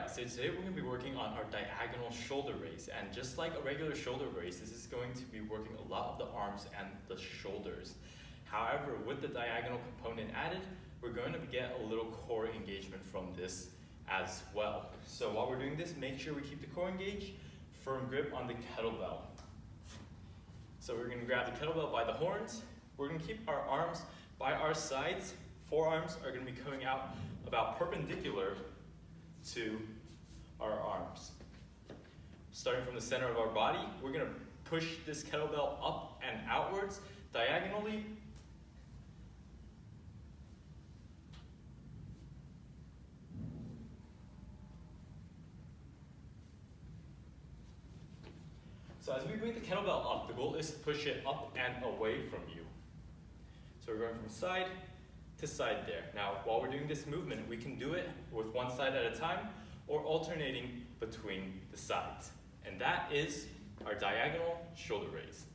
Alright, so today we're going to be working on our diagonal shoulder raise, and just like a regular shoulder raise, this is going to be working a lot of the arms and the shoulders. However, with the diagonal component added, we're going to get a little core engagement from this as well. So while we're doing this, make sure we keep the core engaged, firm grip on the kettlebell. So we're going to grab the kettlebell by the horns. We're going to keep our arms by our sides. Forearms are going to be coming out about perpendicular to our arms. Starting from the center of our body, we're going to push this kettlebell up and outwards diagonally. So as we bring the kettlebell up, the goal is to push it up and away from you. So we're going from side to side there. Now, while we're doing this movement, we can do it with one side at a time or alternating between the sides. And that is our diagonal shoulder raise.